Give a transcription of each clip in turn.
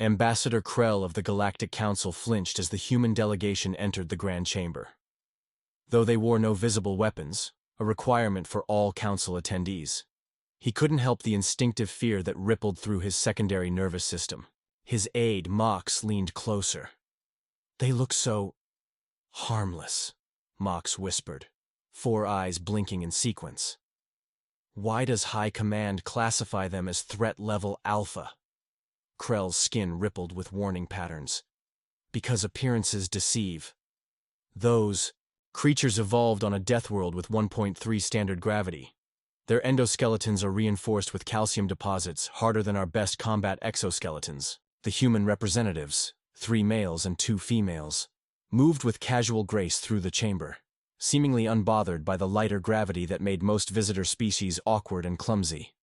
Ambassador Krell of the Galactic Council flinched as the human delegation entered the Grand Chamber. Though they wore no visible weapons, a requirement for all council attendees, he couldn't help the instinctive fear that rippled through his secondary nervous system. His aide, Mox, leaned closer. "They look so harmless," Mox whispered, 4 eyes blinking in sequence. "Why does High Command classify them as threat level Alpha?" Krell's skin rippled with warning patterns. "Because appearances deceive. Those creatures evolved on a death world with 1.3 standard gravity. Their endoskeletons are reinforced with calcium deposits harder than our best combat exoskeletons. The human representatives, 3 males and 2 females, moved with casual grace through the chamber, seemingly unbothered by the lighter gravity that made most visitor species awkward and clumsy.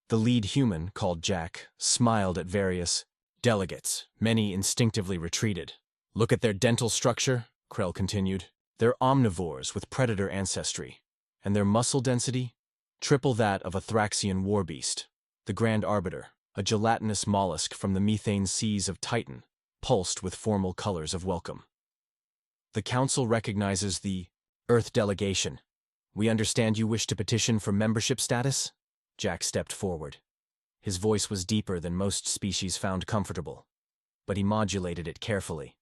The lead human, called Jack, smiled at various delegates. Many instinctively retreated. "Look at their dental structure," Krell continued. "They're omnivores with predator ancestry, and their muscle density? Triple that of a Thraxian warbeast." The Grand Arbiter, a gelatinous mollusk from the methane seas of Titan, pulsed with formal colors of welcome. "The Council recognizes the Earth delegation. We understand you wish to petition for membership status?" Jack stepped forward. His voice was deeper than most species found comfortable, but he modulated it carefully.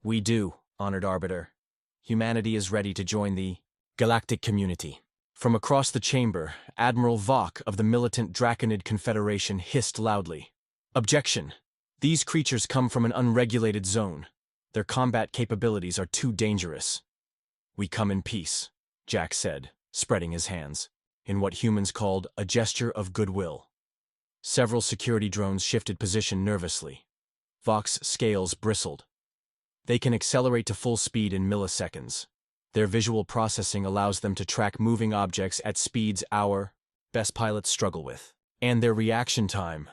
"We do, Honored Arbiter. Humanity is ready to join the galactic community." From across the chamber, Admiral Vok of the militant Draconid Confederation hissed loudly. "Objection! These creatures come from an unregulated zone. Their combat capabilities are too dangerous." "We come in peace," Jack said, spreading his hands, in what humans called a gesture of goodwill. Several security drones shifted position nervously. Vok's scales bristled. They can accelerate to full speed in milliseconds. Their visual processing allows them to track moving objects at speeds our best pilots struggle with. And their reaction time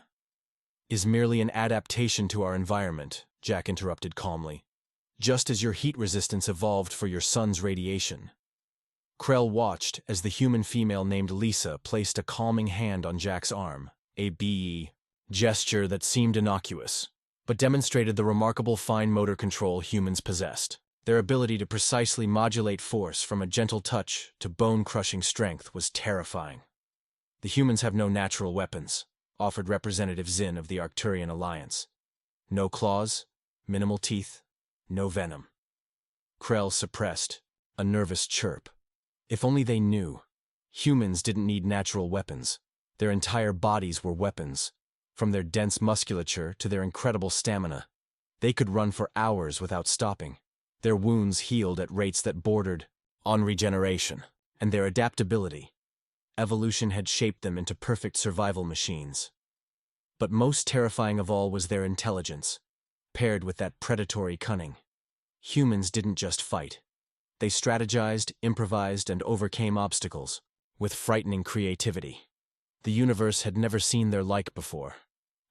is merely an adaptation to our environment, Jack interrupted calmly. "Just as your heat resistance evolved for your sun's radiation." Krell watched as the human female named Lisa placed a calming hand on Jack's arm, a gesture that seemed innocuous, but demonstrated the remarkable fine motor control humans possessed. Their ability to precisely modulate force from a gentle touch to bone-crushing strength was terrifying. "The humans have no natural weapons," offered Representative Zinn of the Arcturian Alliance. "No claws, minimal teeth, no venom." Krell suppressed a nervous chirp. If only they knew. Humans didn't need natural weapons. Their entire bodies were weapons. From their dense musculature to their incredible stamina, they could run for hours without stopping. Their wounds healed at rates that bordered on regeneration, and their adaptability. Evolution had shaped them into perfect survival machines. But most terrifying of all was their intelligence, paired with that predatory cunning. Humans didn't just fight. They strategized, improvised, and overcame obstacles with frightening creativity. The universe had never seen their like before.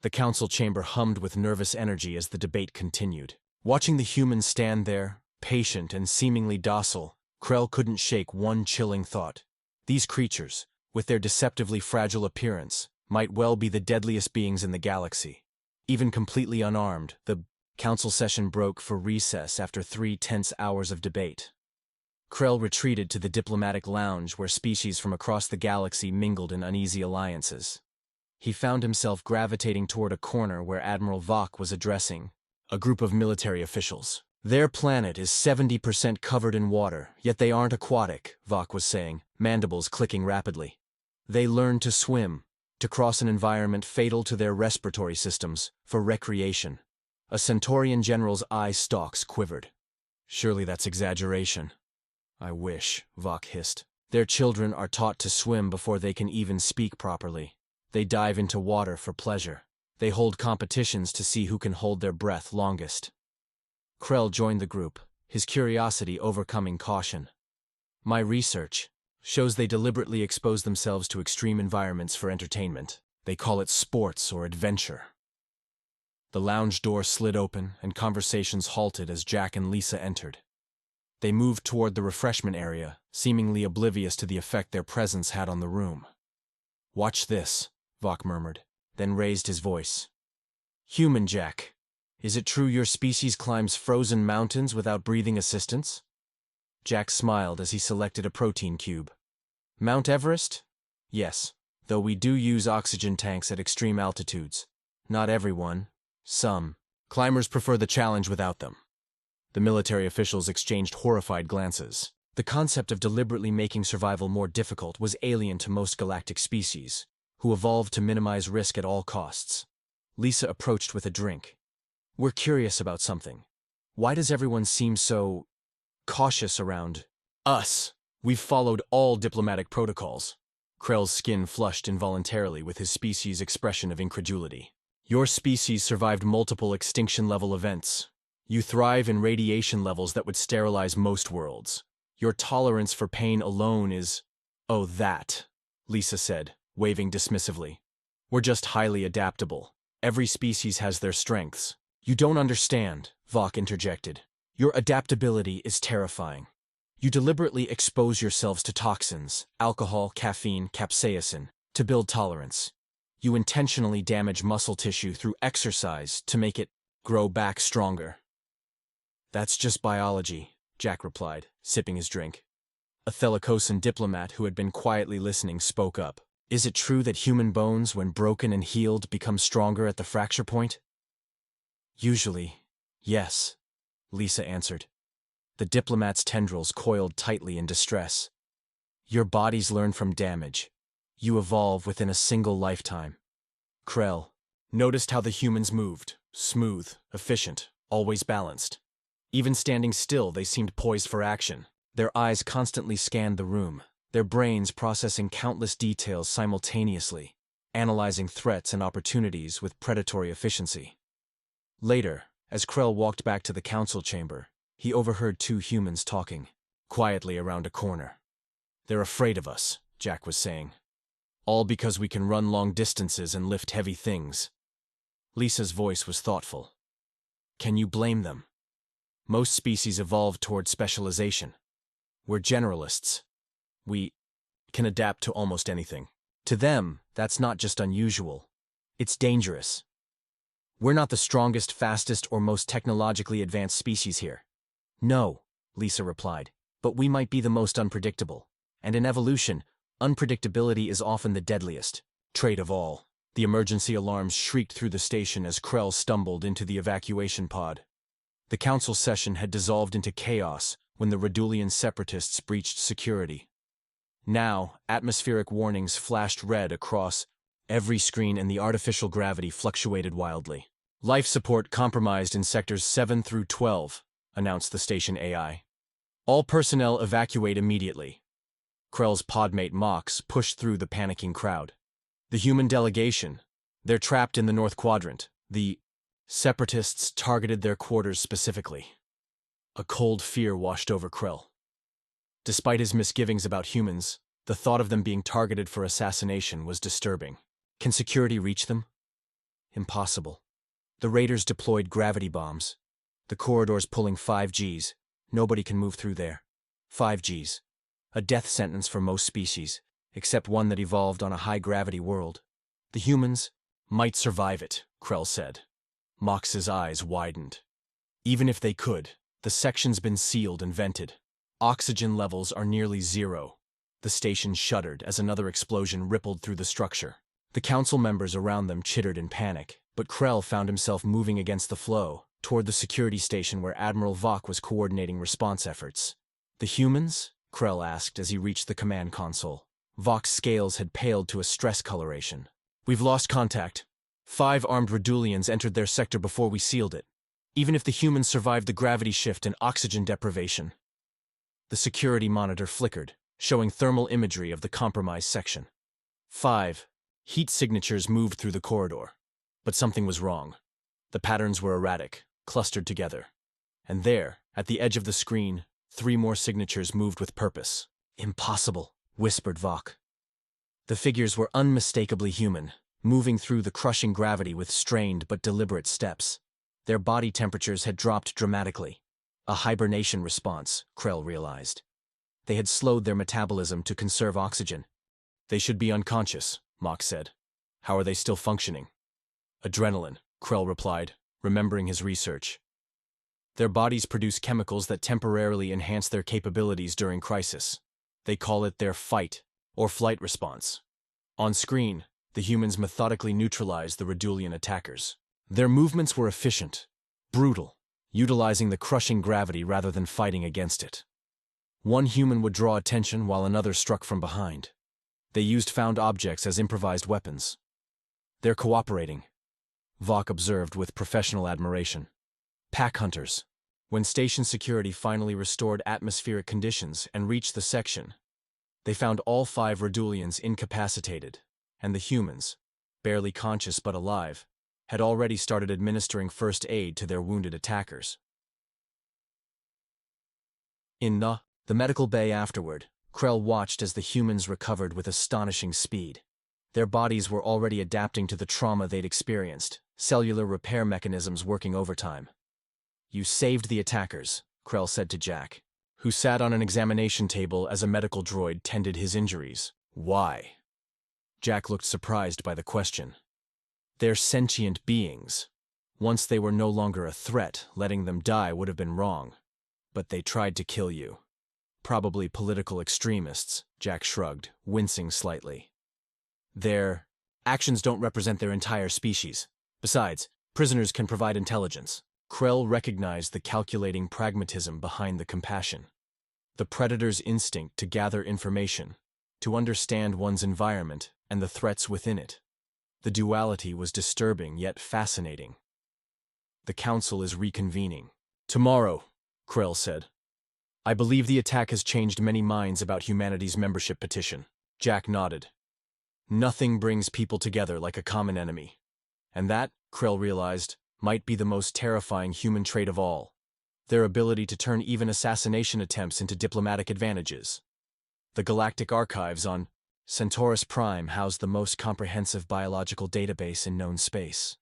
The council chamber hummed with nervous energy as the debate continued. Watching the humans stand there, patient and seemingly docile, Krell couldn't shake one chilling thought. These creatures, with their deceptively fragile appearance, might well be the deadliest beings in the galaxy. Even completely unarmed, the council session broke for recess after 3 tense hours of debate. Krell retreated to the diplomatic lounge where species from across the galaxy mingled in uneasy alliances. He found himself gravitating toward a corner where Admiral Vok was addressing a group of military officials. "Their planet is 70% covered in water, yet they aren't aquatic," Vok was saying, mandibles clicking rapidly. "They learn to swim, to cross an environment fatal to their respiratory systems, for recreation." A Centaurian general's eye stalks quivered. "Surely that's exaggeration." "I wish," Vok hissed. "Their children are taught to swim before they can even speak properly. They dive into water for pleasure. They hold competitions to see who can hold their breath longest." Krell joined the group, his curiosity overcoming caution. "My research shows they deliberately expose themselves to extreme environments for entertainment. They call it sports or adventure." The lounge door slid open, and conversations halted as Jack and Lisa entered. They moved toward the refreshment area, seemingly oblivious to the effect their presence had on the room. "Watch this," Vok murmured, then raised his voice. Human Jack. Is it true your species climbs frozen mountains without breathing assistance? Jack smiled as he selected a protein cube. Mount Everest? Yes, though we do use oxygen tanks at extreme altitudes. Not everyone. Some. Climbers prefer the challenge without them. The military officials exchanged horrified glances. The concept of deliberately making survival more difficult was alien to most galactic species, who evolved to minimize risk at all costs. Lisa approached with a drink. We're curious about something. Why does everyone seem so cautious around us? We've followed all diplomatic protocols. Krell's skin flushed involuntarily with his species' expression of incredulity. Your species survived multiple extinction-level events. You thrive in radiation levels that would sterilize most worlds. Your tolerance for pain alone is— Oh, that, Lisa said, waving dismissively. We're just highly adaptable. Every species has their strengths. You don't understand, Vok interjected. Your adaptability is terrifying. You deliberately expose yourselves to toxins, alcohol, caffeine, capsaicin, to build tolerance. You intentionally damage muscle tissue through exercise to make it grow back stronger. That's just biology, Jack replied, sipping his drink. A Thelicosan diplomat who had been quietly listening spoke up. Is it true that human bones, when broken and healed, become stronger at the fracture point? Usually, yes, Lisa answered. The diplomat's tendrils coiled tightly in distress. Your bodies learn from damage. You evolve within a single lifetime. Krell noticed how the humans moved, smooth, efficient, always balanced. Even standing still, they seemed poised for action. Their eyes constantly scanned the room, their brains processing countless details simultaneously, analyzing threats and opportunities with predatory efficiency. Later, as Krell walked back to the council chamber, he overheard two humans talking, quietly around a corner. They're afraid of us, Jack was saying. All because we can run long distances and lift heavy things. Lisa's voice was thoughtful. Can you blame them? Most species evolved toward specialization. We're generalists. We can adapt to almost anything. To them, that's not just unusual. It's dangerous. We're not the strongest, fastest, or most technologically advanced species here. No, Lisa replied, but we might be the most unpredictable. And in evolution, unpredictability is often the deadliest trait of all. The emergency alarms shrieked through the station as Krell stumbled into the evacuation pod. The council session had dissolved into chaos when the Redulian separatists breached security. Now, atmospheric warnings flashed red across every screen and the artificial gravity fluctuated wildly. Life support compromised in sectors 7 through 12, announced the station AI. All personnel evacuate immediately. Krell's podmate Mox pushed through the panicking crowd. The human delegation, they're trapped in the North Quadrant. The separatists targeted their quarters specifically. A cold fear washed over Krell. Despite his misgivings about humans, the thought of them being targeted for assassination was disturbing. Can security reach them? Impossible. The raiders deployed gravity bombs. The corridor's pulling 5Gs. Nobody can move through there. 5Gs. A death sentence for most species, except one that evolved on a high-gravity world. The humans might survive it, Krell said. Mox's eyes widened. Even if they could, the section's been sealed and vented. Oxygen levels are nearly zero. The station shuddered as another explosion rippled through the structure. The council members around them chittered in panic, but Krell found himself moving against the flow, toward the security station where Admiral Vok was coordinating response efforts. The humans? Krell asked as he reached the command console. Vok's scales had paled to a stress coloration. We've lost contact. 5 armed Redulians entered their sector before we sealed it. Even if the humans survived the gravity shift and oxygen deprivation. The security monitor flickered, showing thermal imagery of the compromised section. 5. Heat signatures moved through the corridor. But something was wrong. The patterns were erratic, clustered together. And there, at the edge of the screen, 3 more signatures moved with purpose. Impossible, whispered Vok. The figures were unmistakably human, moving through the crushing gravity with strained but deliberate steps. Their body temperatures had dropped dramatically. A hibernation response, Krell realized. They had slowed their metabolism to conserve oxygen. They should be unconscious, Mox said. How are they still functioning? Adrenaline, Krell replied, remembering his research. Their bodies produce chemicals that temporarily enhance their capabilities during crisis. They call it their fight or flight response. On screen, the humans methodically neutralized the Redulian attackers. Their movements were efficient, brutal, utilizing the crushing gravity rather than fighting against it. One human would draw attention while another struck from behind. They used found objects as improvised weapons. They're cooperating, Vok observed with professional admiration. Pack hunters. When station security finally restored atmospheric conditions and reached the section, they found all 5 Redulians incapacitated, and the humans, barely conscious but alive, had already started administering first aid to their wounded attackers. In the medical bay afterward, Krell watched as the humans recovered with astonishing speed. Their bodies were already adapting to the trauma they'd experienced, cellular repair mechanisms working overtime. You saved the attackers, Krell said to Jack, who sat on an examination table as a medical droid tended his injuries. Why? Jack looked surprised by the question. They're sentient beings. Once they were no longer a threat, letting them die would have been wrong. But they tried to kill you. Probably political extremists, Jack shrugged, wincing slightly. Their actions don't represent their entire species. Besides, prisoners can provide intelligence. Krell recognized the calculating pragmatism behind the compassion. The predator's instinct to gather information, to understand one's environment and the threats within it. The duality was disturbing yet fascinating. The council is reconvening. Tomorrow, Krell said. I believe the attack has changed many minds about humanity's membership petition. Jack nodded. Nothing brings people together like a common enemy. And that, Krell realized, might be the most terrifying human trait of all. Their ability to turn even assassination attempts into diplomatic advantages. The galactic archives on Centaurus Prime housed the most comprehensive biological database in known space.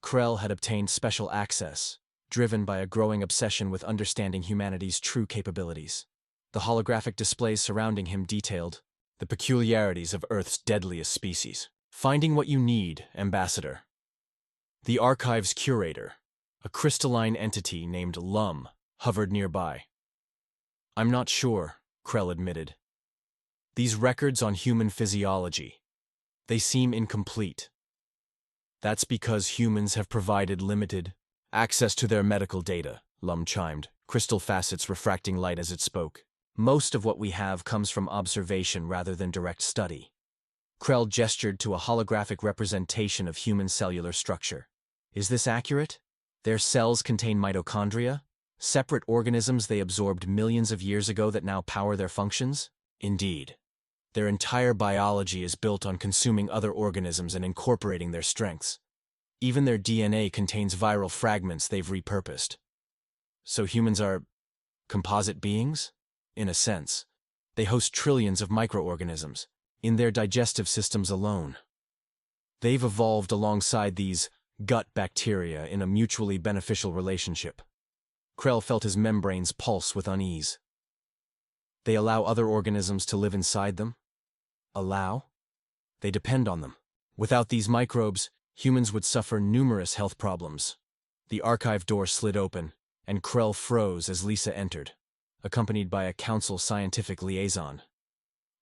Krell had obtained special access, driven by a growing obsession with understanding humanity's true capabilities. The holographic displays surrounding him detailed the peculiarities of Earth's deadliest species. Finding what you need, Ambassador. The archive's curator, a crystalline entity named Lum, hovered nearby. I'm not sure, Krell admitted. These records on human physiology, they seem incomplete. That's because humans have provided limited access to their medical data, Lum chimed, crystal facets refracting light as it spoke. Most of what we have comes from observation rather than direct study. Krell gestured to a holographic representation of human cellular structure. Is this accurate? Their cells contain mitochondria, separate organisms they absorbed millions of years ago that now power their functions? Indeed. Their entire biology is built on consuming other organisms and incorporating their strengths. Even their DNA contains viral fragments they've repurposed. So humans are composite beings? In a sense. They host trillions of microorganisms, in their digestive systems alone. They've evolved alongside these gut bacteria in a mutually beneficial relationship. Krell felt his membranes pulse with unease. They allow other organisms to live inside them? Allow? They depend on them. Without these microbes, humans would suffer numerous health problems. The archive door slid open, and Krell froze as Lisa entered, accompanied by a council scientific liaison.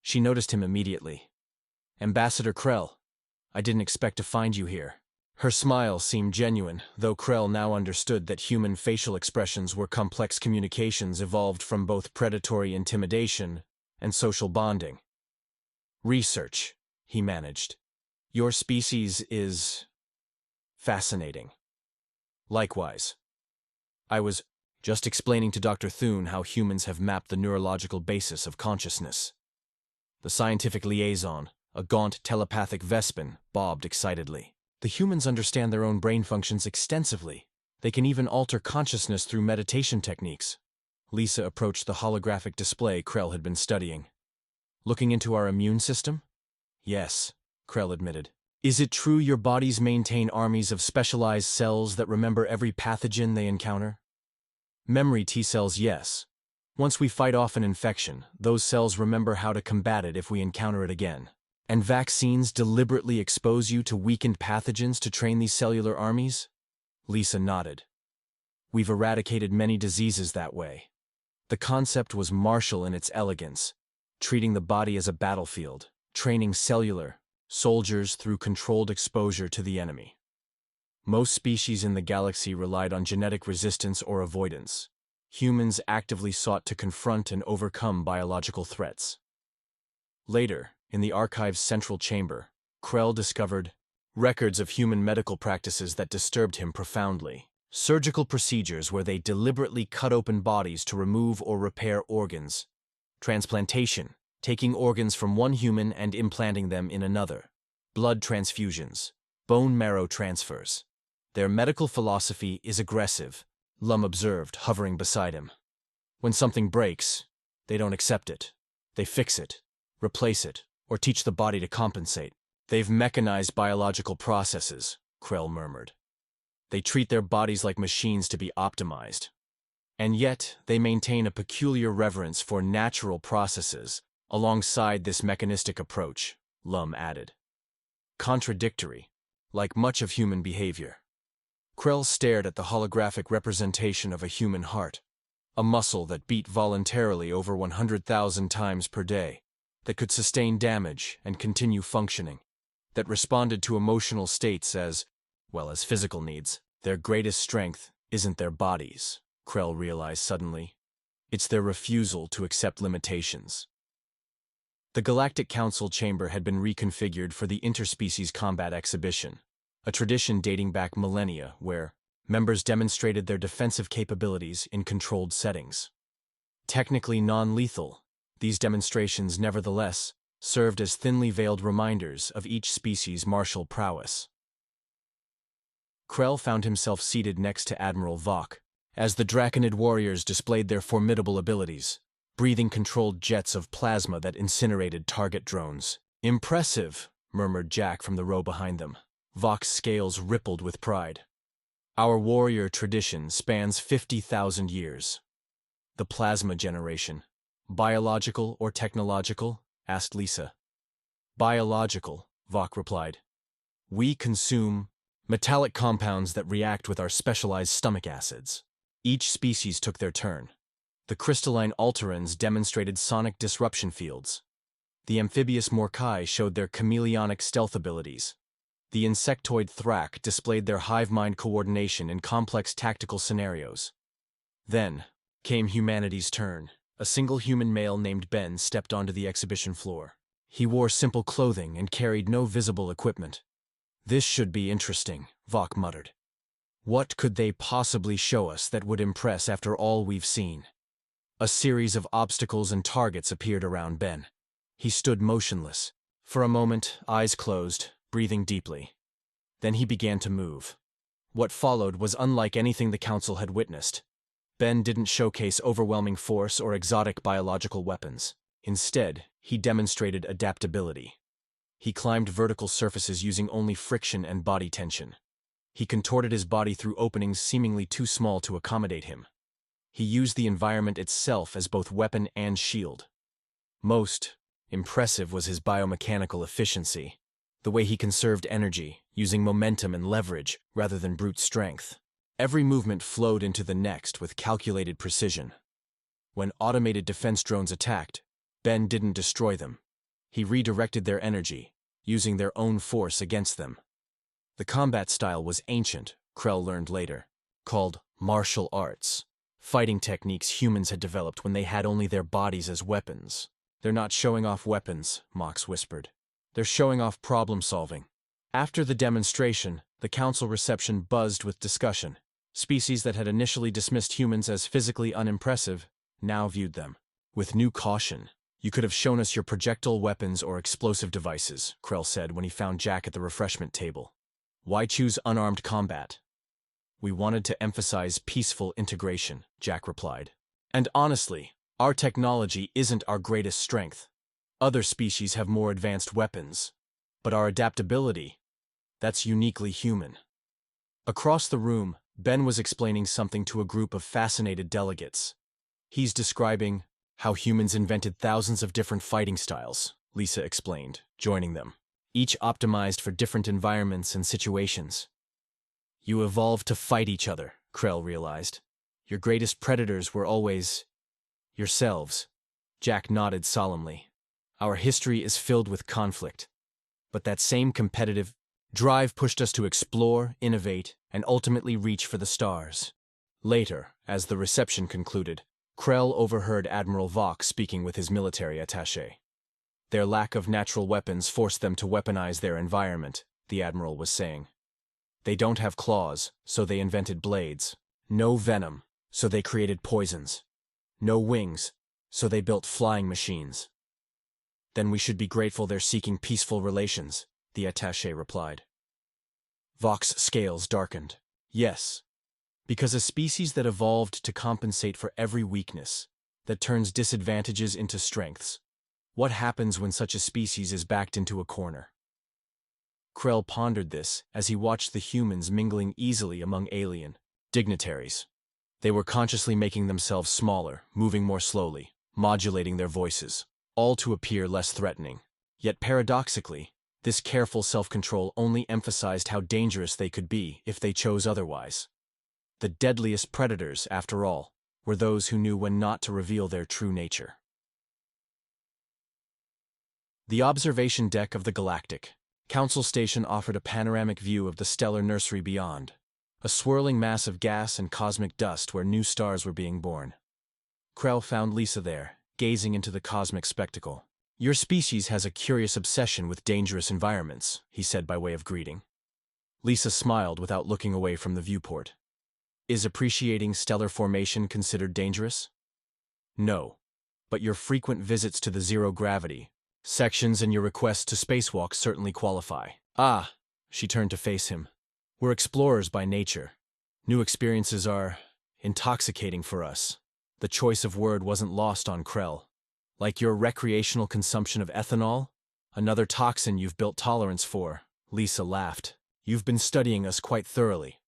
She noticed him immediately. Ambassador Krell, I didn't expect to find you here. Her smile seemed genuine, though Krell now understood that human facial expressions were complex communications evolved from both predatory intimidation and social bonding. Research, he managed. Your species is fascinating. Likewise. I was just explaining to Dr. Thune how humans have mapped the neurological basis of consciousness. The scientific liaison, a gaunt telepathic Vespin, bobbed excitedly. The humans understand their own brain functions extensively. They can even alter consciousness through meditation techniques. Lisa approached the holographic display Krell had been studying. Looking into our immune system? Yes, Krell admitted. Is it true your bodies maintain armies of specialized cells that remember every pathogen they encounter? Memory T-cells, yes. Once we fight off an infection, those cells remember how to combat it if we encounter it again. And vaccines deliberately expose you to weakened pathogens to train these cellular armies? Lisa nodded. We've eradicated many diseases that way. The concept was martial in its elegance, treating the body as a battlefield, training cellular soldiers through controlled exposure to the enemy. Most species in the galaxy relied on genetic resistance or avoidance. Humans actively sought to confront and overcome biological threats. Later, in the archive's central chamber, Krell discovered records of human medical practices that disturbed him profoundly. Surgical procedures where they deliberately cut open bodies to remove or repair organs. Transplantation, taking organs from one human and implanting them in another. Blood transfusions, bone marrow transfers. Their medical philosophy is aggressive, Lum observed, hovering beside him. When something breaks, they don't accept it. They fix it, replace it, or teach the body to compensate. They've mechanized biological processes, Krell murmured. They treat their bodies like machines to be optimized. And yet, they maintain a peculiar reverence for natural processes alongside this mechanistic approach, Lum added. Contradictory, like much of human behavior. Krell stared at the holographic representation of a human heart, a muscle that beat voluntarily over 100,000 times per day, that could sustain damage and continue functioning, that responded to emotional states as well as physical needs. Their greatest strength isn't their bodies, Krell realized suddenly. It's their refusal to accept limitations. The Galactic Council chamber had been reconfigured for the interspecies combat exhibition, a tradition dating back millennia where members demonstrated their defensive capabilities in controlled settings. Technically non-lethal, these demonstrations nevertheless served as thinly veiled reminders of each species' martial prowess. Krell found himself seated next to Admiral Vok, as the Draconid warriors displayed their formidable abilities, breathing controlled jets of plasma that incinerated target drones. Impressive, murmured Jack from the row behind them. Vok's scales rippled with pride. Our warrior tradition spans 50,000 years. The plasma generation. Biological or technological? Asked Lisa. Biological, Vok replied. We consume metallic compounds that react with our specialized stomach acids. Each species took their turn. The crystalline Alterans demonstrated sonic disruption fields. The amphibious Morkai showed their chameleonic stealth abilities. The insectoid Thrak displayed their hive mind coordination in complex tactical scenarios. Then came humanity's turn. A single human male named Ben stepped onto the exhibition floor. He wore simple clothing and carried no visible equipment. This should be interesting, Vok muttered. What could they possibly show us that would impress after all we've seen? A series of obstacles and targets appeared around Ben. He stood motionless. For a moment, eyes closed, breathing deeply. Then he began to move. What followed was unlike anything the Council had witnessed. Ben didn't showcase overwhelming force or exotic biological weapons. Instead, he demonstrated adaptability. He climbed vertical surfaces using only friction and body tension. He contorted his body through openings seemingly too small to accommodate him. He used the environment itself as both weapon and shield. Most impressive was his biomechanical efficiency, the way he conserved energy, using momentum and leverage rather than brute strength. Every movement flowed into the next with calculated precision. When automated defense drones attacked, Ben didn't destroy them. He redirected their energy, using their own force against them. The combat style was ancient, Krell learned later, called martial arts, fighting techniques humans had developed when they had only their bodies as weapons. They're not showing off weapons, Mox whispered. They're showing off problem-solving. After the demonstration, the council reception buzzed with discussion. Species that had initially dismissed humans as physically unimpressive now viewed them with new caution. You could have shown us your projectile weapons or explosive devices, Krell said when he found Jack at the refreshment table. Why choose unarmed combat? We wanted to emphasize peaceful integration, Jack replied. And honestly, our technology isn't our greatest strength. Other species have more advanced weapons. But our adaptability, that's uniquely human. Across the room, Ben was explaining something to a group of fascinated delegates. He's describing how humans invented thousands of different fighting styles, Lisa explained, joining them, each optimized for different environments and situations. You evolved to fight each other, Krell realized. Your greatest predators were always yourselves. Jack nodded solemnly. Our history is filled with conflict. But that same competitive drive pushed us to explore, innovate, and ultimately reach for the stars. Later, as the reception concluded, Krell overheard Admiral Vox speaking with his military attaché. Their lack of natural weapons forced them to weaponize their environment, the Admiral was saying. They don't have claws, so they invented blades. No venom, so they created poisons. No wings, so they built flying machines. Then we should be grateful they're seeking peaceful relations, the attaché replied. Vox's scales darkened. Yes, because a species that evolved to compensate for every weakness, that turns disadvantages into strengths. What happens when such a species is backed into a corner? Krell pondered this as he watched the humans mingling easily among alien dignitaries. They were consciously making themselves smaller, moving more slowly, modulating their voices, all to appear less threatening. Yet paradoxically, this careful self-control only emphasized how dangerous they could be if they chose otherwise. The deadliest predators, after all, were those who knew when not to reveal their true nature. The observation deck of the Galactic Council Station offered a panoramic view of the stellar nursery beyond, a swirling mass of gas and cosmic dust where new stars were being born. Krell found Lisa there, gazing into the cosmic spectacle. Your species has a curious obsession with dangerous environments, he said by way of greeting. Lisa smiled without looking away from the viewport. Is appreciating stellar formation considered dangerous? No, but your frequent visits to the zero-gravity sections and your requests to spacewalk certainly qualify. Ah, she turned to face him. We're explorers by nature. New experiences are intoxicating for us. The choice of word wasn't lost on Krell. Like your recreational consumption of ethanol? Another toxin you've built tolerance for, Lisa laughed. You've been studying us quite thoroughly.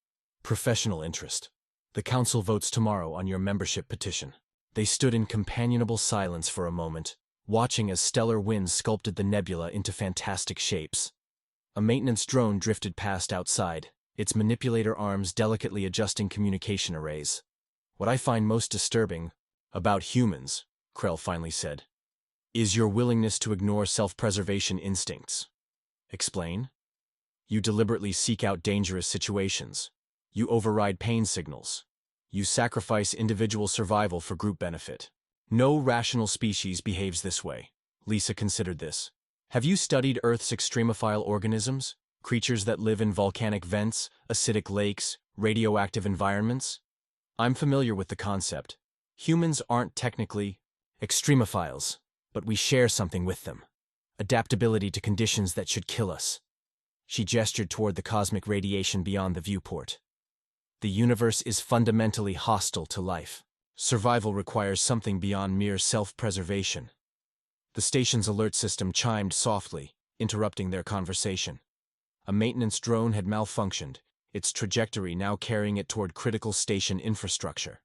Professional interest. The council votes tomorrow on your membership petition. They stood in companionable silence for a moment, watching as stellar winds sculpted the nebula into fantastic shapes. A maintenance drone drifted past outside, its manipulator arms delicately adjusting communication arrays. What I find most disturbing about humans, Krell finally said, is your willingness to ignore self-preservation instincts. Explain? You deliberately seek out dangerous situations. You override pain signals. You sacrifice individual survival for group benefit. No rational species behaves this way. Lisa considered this. Have you studied Earth's extremophile organisms? Creatures that live in volcanic vents, acidic lakes, radioactive environments? I'm familiar with the concept. Humans aren't technically extremophiles, but we share something with them. Adaptability to conditions that should kill us. She gestured toward the cosmic radiation beyond the viewport. The universe is fundamentally hostile to life. Survival requires something beyond mere self-preservation. The station's alert system chimed softly, interrupting their conversation. A maintenance drone had malfunctioned, its trajectory now carrying it toward critical station infrastructure.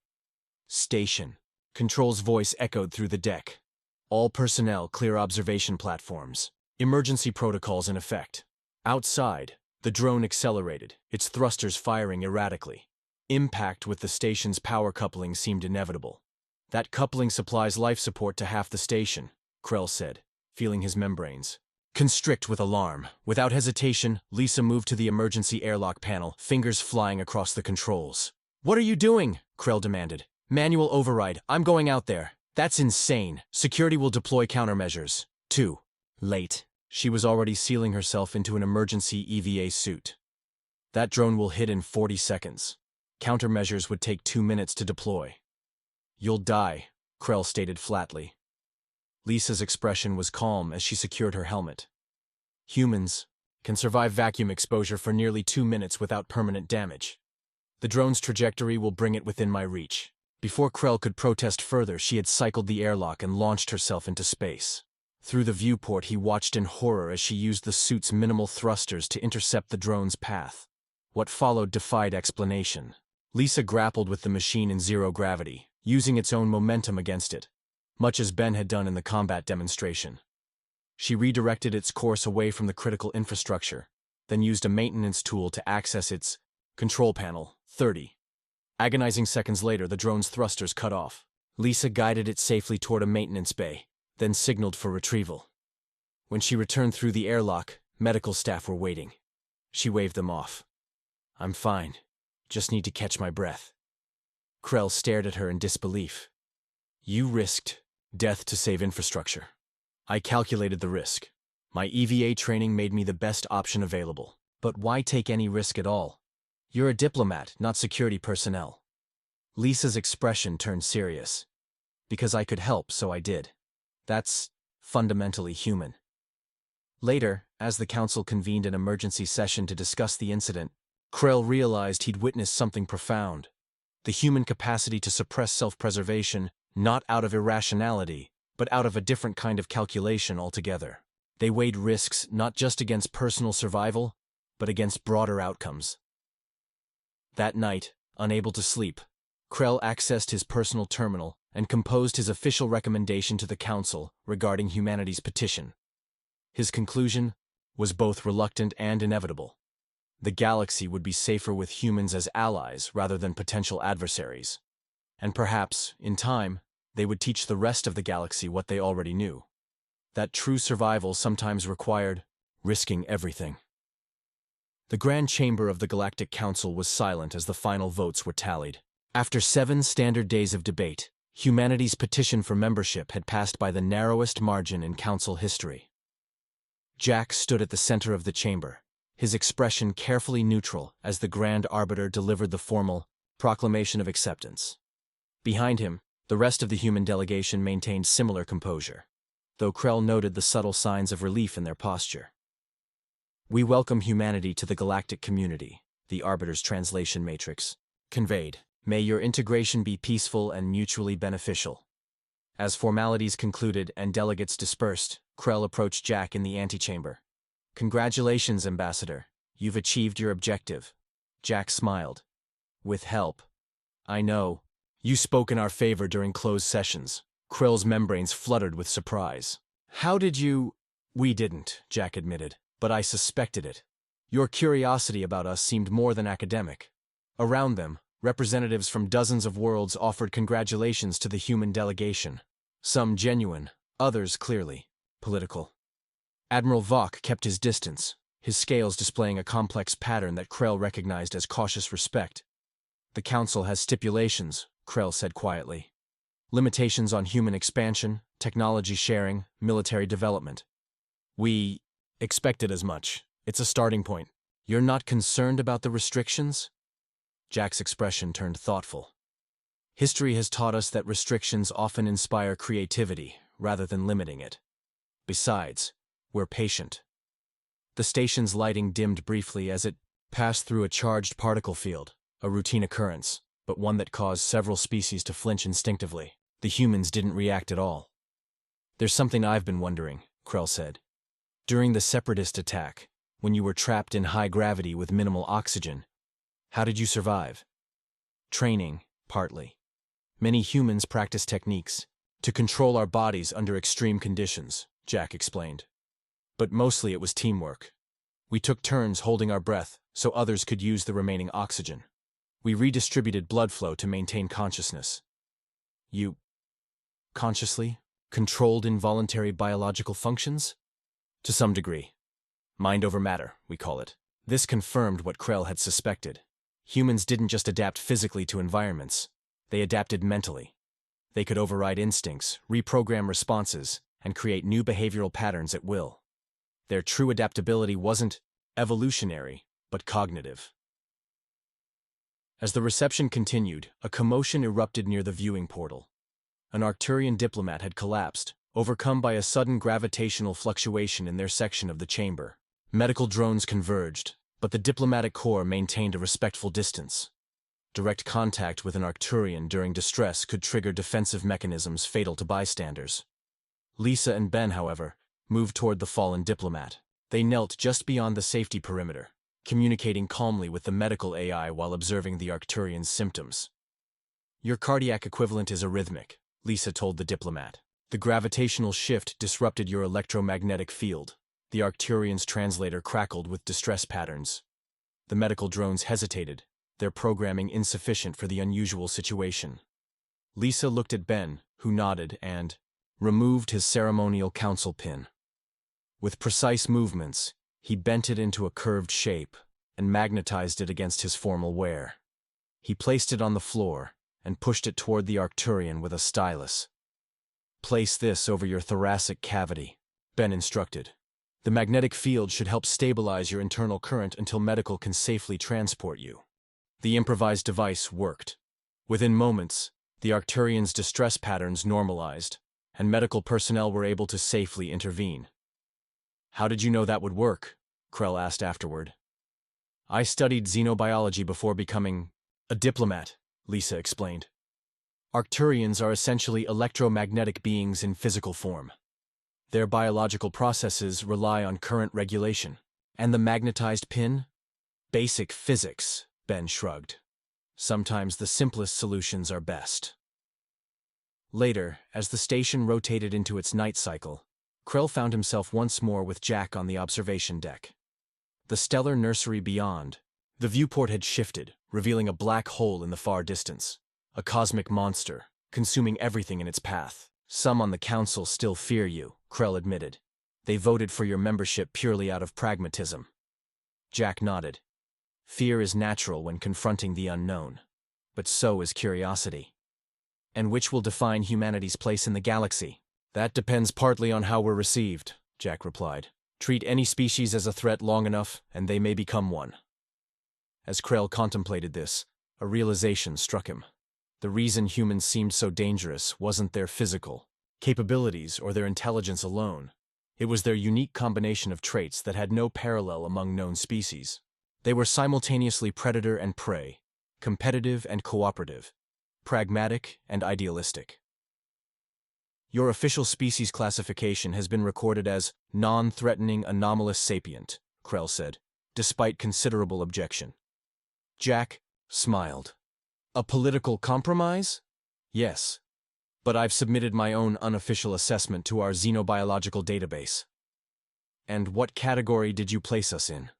Station. Control's voice echoed through the deck. All personnel clear observation platforms. Emergency protocols in effect. Outside, the drone accelerated, its thrusters firing erratically. Impact with the station's power coupling seemed inevitable. That coupling supplies life support to half the station, Krell said, feeling his membranes constrict with alarm. Without hesitation, Lisa moved to the emergency airlock panel, fingers flying across the controls. What are you doing? Krell demanded. Manual override. I'm going out there. That's insane. Security will deploy countermeasures. Too late. She was already sealing herself into an emergency EVA suit. That drone will hit in 40 seconds. Countermeasures would take 2 minutes to deploy. You'll die, Krell stated flatly. Lisa's expression was calm as she secured her helmet. Humans can survive vacuum exposure for nearly 2 minutes without permanent damage. The drone's trajectory will bring it within my reach. Before Krell could protest further, she had cycled the airlock and launched herself into space. Through the viewport, he watched in horror as she used the suit's minimal thrusters to intercept the drone's path. What followed defied explanation. Lisa grappled with the machine in zero gravity, using its own momentum against it, much as Ben had done in the combat demonstration. She redirected its course away from the critical infrastructure, then used a maintenance tool to access its Control panel, 30. Agonizing seconds later, the drone's thrusters cut off. Lisa guided it safely toward a maintenance bay, then signaled for retrieval. When she returned through the airlock, medical staff were waiting. She waved them off. "I'm fine. Just need to catch my breath." Krell stared at her in disbelief. "You risked death to save infrastructure." "I calculated the risk. My EVA training made me the best option available. But why take any risk at all? You're a diplomat, not security personnel." Lisa's expression turned serious. "Because I could help, so I did. That's fundamentally human." Later, as the council convened an emergency session to discuss the incident, Krell realized he'd witnessed something profound. The human capacity to suppress self-preservation, not out of irrationality, but out of a different kind of calculation altogether. They weighed risks not just against personal survival, but against broader outcomes. That night, unable to sleep, Krell accessed his personal terminal and composed his official recommendation to the council regarding humanity's petition. His conclusion was both reluctant and inevitable. The galaxy would be safer with humans as allies rather than potential adversaries. And perhaps, in time, they would teach the rest of the galaxy what they already knew. That true survival sometimes required risking everything. The Grand Chamber of the Galactic Council was silent as the final votes were tallied. After 7 standard days of debate, humanity's petition for membership had passed by the narrowest margin in Council history. Jack stood at the center of the chamber, his expression carefully neutral as the Grand Arbiter delivered the formal proclamation of acceptance. Behind him, the rest of the human delegation maintained similar composure, though Krell noted the subtle signs of relief in their posture. "We welcome humanity to the galactic community," the Arbiter's translation matrix conveyed. "May your integration be peaceful and mutually beneficial." As formalities concluded and delegates dispersed, Krell approached Jack in the antechamber. "Congratulations, Ambassador. You've achieved your objective." Jack smiled. "With help. I know. You spoke in our favor during closed sessions." Krell's membranes fluttered with surprise. "How did you—" "We didn't," Jack admitted, "but I suspected it. Your curiosity about us seemed more than academic." Around them, representatives from dozens of worlds offered congratulations to the human delegation. Some genuine, others clearly political. Admiral Vok kept his distance, his scales displaying a complex pattern that Krell recognized as cautious respect. "The Council has stipulations," Krell said quietly. "Limitations on human expansion, technology sharing, military development." "We expected as much. It's a starting point." "You're not concerned about the restrictions?" Jack's expression turned thoughtful. "History has taught us that restrictions often inspire creativity, rather than limiting it. Besides, we're patient." The station's lighting dimmed briefly as it passed through a charged particle field, a routine occurrence, but one that caused several species to flinch instinctively. The humans didn't react at all. "There's something I've been wondering," Krell said. "During the Separatist attack, when you were trapped in high gravity with minimal oxygen, how did you survive?" "Training, partly. Many humans practice techniques to control our bodies under extreme conditions," Jack explained. "But mostly it was teamwork. We took turns holding our breath so others could use the remaining oxygen. We redistributed blood flow to maintain consciousness." "You consciously controlled involuntary biological functions?" "To some degree. Mind over matter, we call it." This confirmed what Krell had suspected. Humans didn't just adapt physically to environments, they adapted mentally. They could override instincts, reprogram responses, and create new behavioral patterns at will. Their true adaptability wasn't evolutionary, but cognitive. As the reception continued, a commotion erupted near the viewing portal. An Arcturian diplomat had collapsed, overcome by a sudden gravitational fluctuation in their section of the chamber. Medical drones converged, but the diplomatic corps maintained a respectful distance. Direct contact with an Arcturian during distress could trigger defensive mechanisms fatal to bystanders. Lisa and Ben, however, moved toward the fallen diplomat. They knelt just beyond the safety perimeter, communicating calmly with the medical AI while observing the Arcturian's symptoms. "Your cardiac equivalent is arrhythmic," Lisa told the diplomat. "The gravitational shift disrupted your electromagnetic field." The Arcturian's translator crackled with distress patterns. The medical drones hesitated, their programming insufficient for the unusual situation. Lisa looked at Ben, who nodded and removed his ceremonial council pin. With precise movements, he bent it into a curved shape and magnetized it against his formal wear. He placed it on the floor and pushed it toward the Arcturian with a stylus. "Place this over your thoracic cavity," Ben instructed. "The magnetic field should help stabilize your internal current until medical can safely transport you." The improvised device worked. Within moments, the Arcturian's distress patterns normalized, and medical personnel were able to safely intervene. "How did you know that would work?" Krell asked afterward. "I studied xenobiology before becoming a diplomat," Lisa explained. Arcturians are essentially electromagnetic beings in physical form. Their biological processes rely on current regulation. And the magnetized pin? Basic physics, Ben shrugged. Sometimes the simplest solutions are best. Later, as the station rotated into its night cycle, Krell found himself once more with Jack on the observation deck. The stellar nursery beyond, the viewport had shifted, revealing a black hole in the far distance. A cosmic monster, consuming everything in its path. "Some on the council still fear you," Krell admitted. "They voted for your membership purely out of pragmatism." Jack nodded. "Fear is natural when confronting the unknown, but so is curiosity." "And which will define humanity's place in the galaxy?" "That depends partly on how we're received," Jack replied. "Treat any species as a threat long enough, and they may become one." As Krell contemplated this, a realization struck him. The reason humans seemed so dangerous wasn't their physical capabilities or their intelligence alone. It was their unique combination of traits that had no parallel among known species. They were simultaneously predator and prey, competitive and cooperative, pragmatic and idealistic. "Your official species classification has been recorded as non-threatening anomalous sapient," Krell said, despite considerable objection. Jack smiled. "A political compromise?" "Yes. But I've submitted my own unofficial assessment to our xenobiological database." "And what category did you place us in?"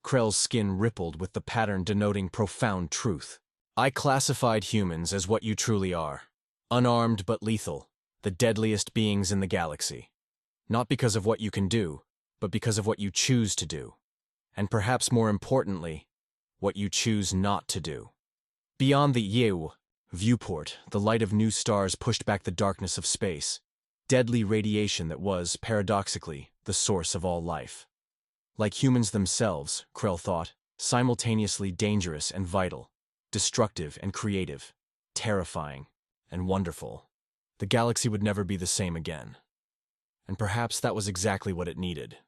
Krell's skin rippled with the pattern denoting profound truth. "I classified humans as what you truly are. Unarmed but lethal, the deadliest beings in the galaxy. Not because of what you can do, but because of what you choose to do. And perhaps more importantly, what you choose not to do." Beyond the Yeu viewport, the light of new stars pushed back the darkness of space, deadly radiation that was, paradoxically, the source of all life. Like humans themselves, Krell thought, simultaneously dangerous and vital, destructive and creative, terrifying and wonderful. The galaxy would never be the same again. And perhaps that was exactly what it needed.